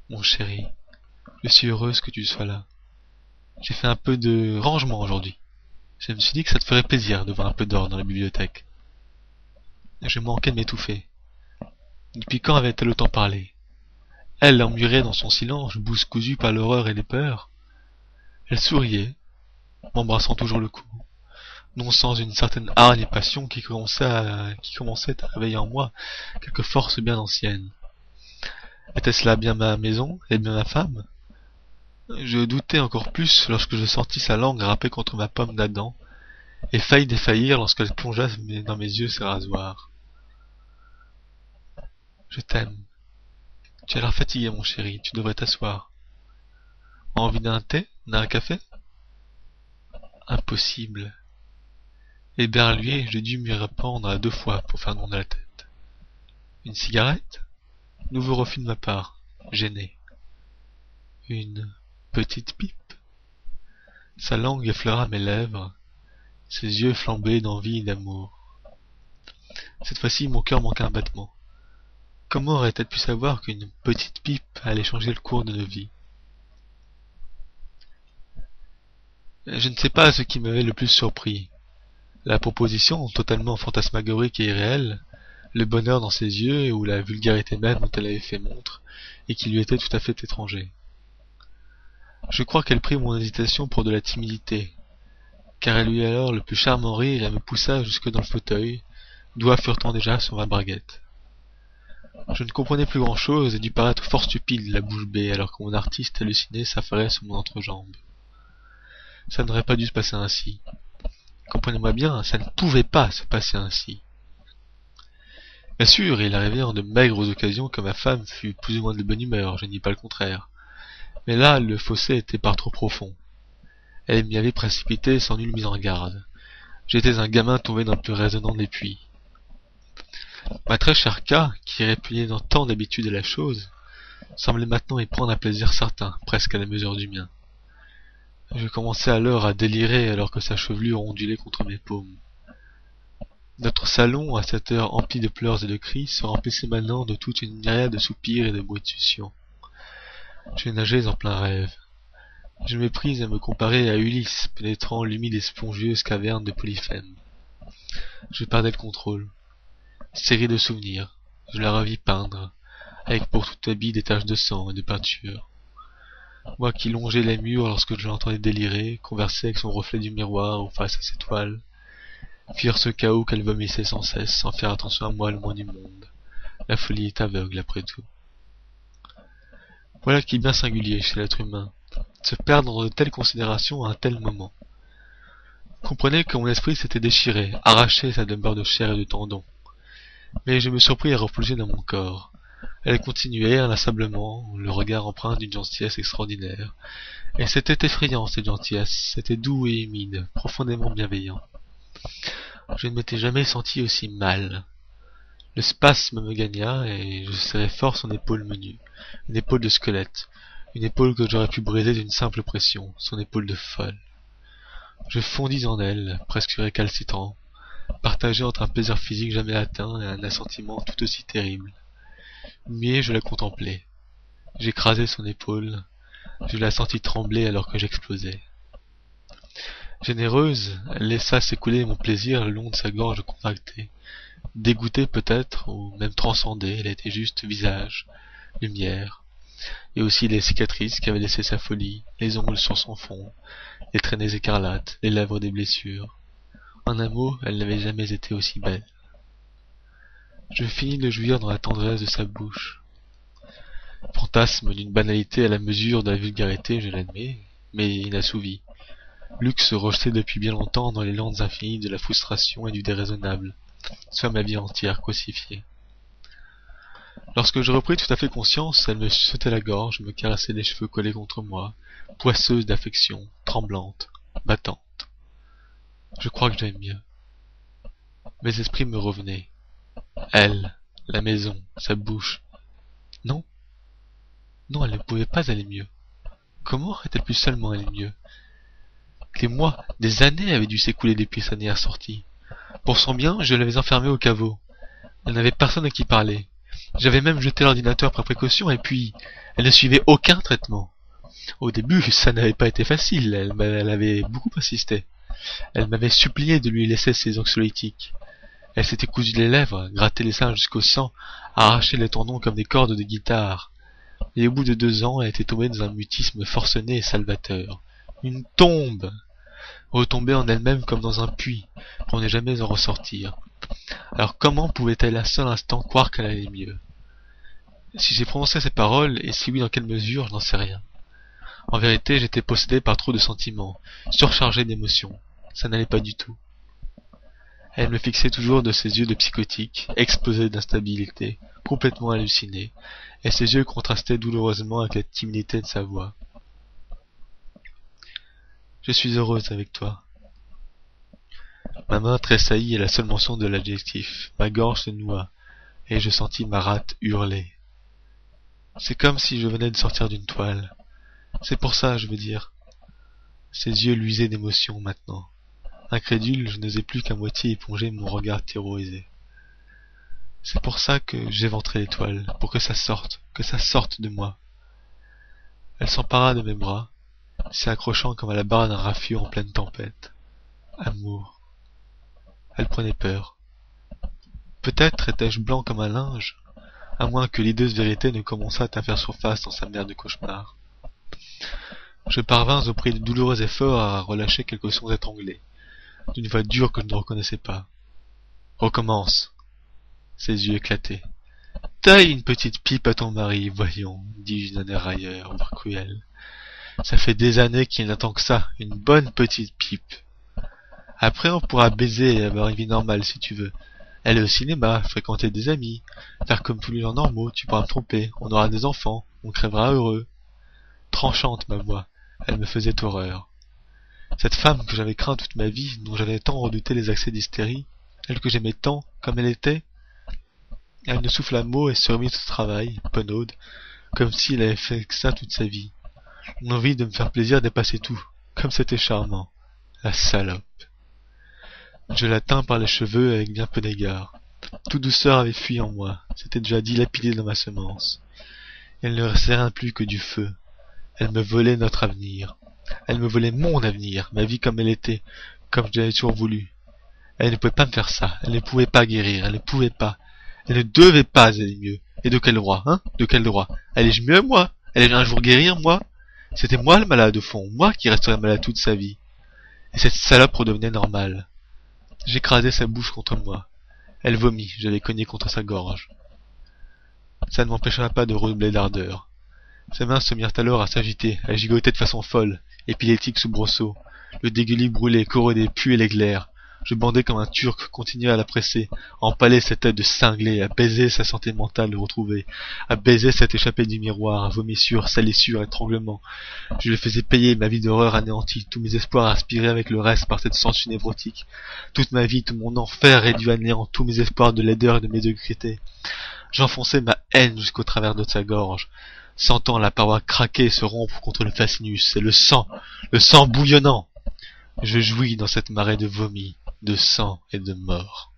Mon chéri, je suis heureuse que tu sois là. J'ai fait un peu de rangement aujourd'hui. Je me suis dit que ça te ferait plaisir de voir un peu d'or dans la bibliothèque. Je manquais de m'étouffer. Depuis quand avait-elle autant parlé? Elle emmurée dans son silence, bouche cousue par l'horreur et les peurs. Elle souriait, m'embrassant toujours le cou, non sans une certaine hargne et passion qui commençait à réveiller en moi quelques forces bien anciennes. Était-ce là bien ma maison, et bien ma femme? Je doutais encore plus lorsque je sentis sa langue râper contre ma pomme d'Adam, et failli défaillir lorsqu'elle plongea dans mes yeux ses rasoirs. Je t'aime. Tu as l'air fatigué, mon chéri, tu devrais t'asseoir. Envie d'un thé, d'un café? Impossible. Éberlué, je dus m'y répandre à 2 fois pour faire nom de la tête. Une cigarette? Nouveau refus de ma part, gêné. Une petite pipe? Sa langue effleura mes lèvres, ses yeux flambaient d'envie et d'amour. Cette fois-ci, mon cœur manqua un battement. Comment aurait-elle pu savoir qu'une petite pipe allait changer le cours de nos vies? Je ne sais pas ce qui m'avait le plus surpris. La proposition, totalement fantasmagorique et irréelle, le bonheur dans ses yeux ou la vulgarité même dont elle avait fait montre, et qui lui était tout à fait étranger. Je crois qu'elle prit mon hésitation pour de la timidité, car elle eut alors le plus charmant rire et me poussa jusque dans le fauteuil, doigts furtant déjà sur ma braguette. Je ne comprenais plus grand-chose et dut paraître fort stupide, la bouche bée, alors que mon artiste halluciné s'affairait sur mon entrejambe. Ça n'aurait pas dû se passer ainsi. Comprenez-moi bien, ça ne pouvait pas se passer ainsi. Bien sûr, il arrivait en de maigres occasions que ma femme fût plus ou moins de bonne humeur, je ne dis pas le contraire. Mais là, le fossé était par trop profond. Elle m'y avait précipité sans nulle mise en garde. J'étais un gamin tombé dans le plus résonnant des puits. Ma très chère K, qui répugnait dans tant d'habitude à la chose, semblait maintenant y prendre un plaisir certain, presque à la mesure du mien. Je commençais alors à délirer alors que sa chevelure ondulait contre mes paumes. Notre salon, à cette heure empli de pleurs et de cris, se remplissait maintenant de toute une myriade de soupirs et de bruits de succion. Je nageais en plein rêve. Je me pris à me comparer à Ulysse, pénétrant l'humide et spongieuse caverne de Polyphème. Je perdais le contrôle. Série de souvenirs, je la revis peindre, avec pour tout habit des taches de sang et de peinture. Moi qui longeais les murs lorsque je l'entendais délirer, converser avec son reflet du miroir ou face à ses toiles, fuir ce chaos qu'elle vomissait sans cesse, sans faire attention à moi le moins du monde. La folie est aveugle après tout. Voilà qui est bien singulier chez l'être humain, se perdre dans de telles considérations à un tel moment. Comprenez que mon esprit s'était déchiré, arraché sa demeure de chair et de tendons. Mais je me surpris à replonger dans mon corps. Elle continuait inlassablement, le regard empreint d'une gentillesse extraordinaire. Et c'était effrayant, cette gentillesse, c'était doux et humide, profondément bienveillant. Je ne m'étais jamais senti aussi mal. Le spasme me gagna, et je serrai fort son épaule menue, une épaule de squelette, une épaule que j'aurais pu briser d'une simple pression, son épaule de folle. Je fondis en elle, presque récalcitrant, partagé entre un plaisir physique jamais atteint et un assentiment tout aussi terrible. Muet, je la contemplais. J'écrasai son épaule, je la sentis trembler alors que j'explosais. Généreuse, elle laissa s'écouler mon plaisir le long de sa gorge contractée. Dégoûtée peut-être, ou même transcendée, elle était juste visage, lumière, et aussi les cicatrices qu'avait laissées sa folie, les ongles sur son front, les traînées écarlates, les lèvres des blessures. En un mot, elle n'avait jamais été aussi belle. Je finis de jouir dans la tendresse de sa bouche. Fantasme d'une banalité à la mesure de la vulgarité, je l'admets, mais inassouvi. Luxe rejeté depuis bien longtemps dans les landes infinies de la frustration et du déraisonnable, soit ma vie entière crucifiée. Lorsque je repris tout à fait conscience, elle me sautait la gorge, me caressait les cheveux collés contre moi, poisseuse d'affection, tremblante, battante. Je crois que j'aime mieux. Mes esprits me revenaient. Elle, la maison, sa bouche. Non, non, elle ne pouvait pas aller mieux. Comment aurait-elle pu seulement aller mieux? Des mois, des années avaient dû s'écouler depuis sa dernière sortie. Pour son bien, je l'avais enfermée au caveau. Elle n'avait personne à qui parler. J'avais même jeté l'ordinateur par précaution, et puis, elle ne suivait aucun traitement. Au début, ça n'avait pas été facile, elle avait beaucoup insisté. Elle m'avait supplié de lui laisser ses anxiolytiques. Elle s'était cousu les lèvres, gratté les seins jusqu'au sang, arraché les tendons comme des cordes de guitare. Et au bout de 2 ans, elle était tombée dans un mutisme forcené et salvateur. Une tombe! Retombée en elle-même comme dans un puits, pour ne jamais en ressortir. Alors comment pouvait-elle un seul instant croire qu'elle allait mieux? Si j'ai prononcé ces paroles, et si oui dans quelle mesure, je n'en sais rien. En vérité, j'étais possédé par trop de sentiments, surchargé d'émotions. Ça n'allait pas du tout. Elle me fixait toujours de ses yeux de psychotique, explosés d'instabilité, complètement hallucinés, et ses yeux contrastaient douloureusement avec la timidité de sa voix. Je suis heureuse avec toi. Ma main tressaillit à la seule mention de l'adjectif. Ma gorge se noua, et je sentis ma rate hurler. C'est comme si je venais de sortir d'une toile. C'est pour ça, je veux dire. Ses yeux luisaient d'émotion maintenant. Incrédule, je n'osais plus qu'à moitié éponger mon regard terrorisé. C'est pour ça que j'éventrai l'étoile, pour que ça sorte de moi. Elle s'empara de mes bras, s'y accrochant comme à la barre d'un rafiot en pleine tempête. Amour. Elle prenait peur. Peut-être étais-je blanc comme un linge, à moins que l'hideuse vérité ne commençât à faire surface dans sa mer de cauchemar. Je parvins au prix de douloureux efforts à relâcher quelques sons étranglés, d'une voix dure que je ne reconnaissais pas. Recommence. Ses yeux éclataient. Taille une petite pipe à ton mari, voyons, dis-je d'un air railleur, voire cruel. Ça fait des années qu'il n'attend que ça, une bonne petite pipe. Après on pourra baiser et avoir une vie normale si tu veux. Aller au cinéma, fréquenter des amis, faire comme tous les gens normaux, tu pourras me tromper, on aura des enfants, on crèvera heureux. Tranchante ma voix, elle me faisait horreur. Cette femme que j'avais craint toute ma vie, dont j'avais tant redouté les accès d'hystérie, elle que j'aimais tant, comme elle était, elle ne souffla mot et se remit au travail, penaude, comme s'il avait fait que ça toute sa vie. L'envie de me faire plaisir dépassait tout, comme c'était charmant. La salope. Je la tins par les cheveux avec bien peu d'égard. Toute douceur avait fui en moi, c'était déjà dilapidé dans ma semence. Il ne restait rien plus que du feu. Elle me volait notre avenir. Elle me volait mon avenir, ma vie comme elle était, comme je l'avais toujours voulu. Elle ne pouvait pas me faire ça, elle ne pouvait pas guérir, elle ne pouvait pas. Elle ne devait pas aller mieux. Et de quel droit, hein? De quel droit? Allais-je mieux, moi? Allais-je un jour guérir, moi? C'était moi le malade au fond, moi qui resterais malade toute sa vie. Et cette salope redevenait normale. J'écrasais sa bouche contre moi. Elle vomit, j'avais cogné contre sa gorge. Ça ne m'empêcha pas de redoubler d'ardeur. Ses mains se mirent alors à s'agiter, à gigoter de façon folle, épileptique soubresaut. Le dégueulis brûlait, corrodait, puait l'éclair. Je bandais comme un Turc, continuais à la presser, à empaler cette tête de cinglé, à baiser sa santé mentale retrouvée, à baiser cette échappée du miroir, vomissure, salissure, étranglement. Je le faisais payer ma vie d'horreur anéantie, tous mes espoirs aspirés avec le reste par cette sangsue névrotique, toute ma vie, tout mon enfer réduit à néant, tous mes espoirs de laideur et de médiocrité. J'enfonçais ma haine jusqu'au travers de sa gorge, sentant la paroi craquer et se rompre contre le fascinus, et le sang bouillonnant. Je jouis dans cette marée de vomi, de sang et de mort.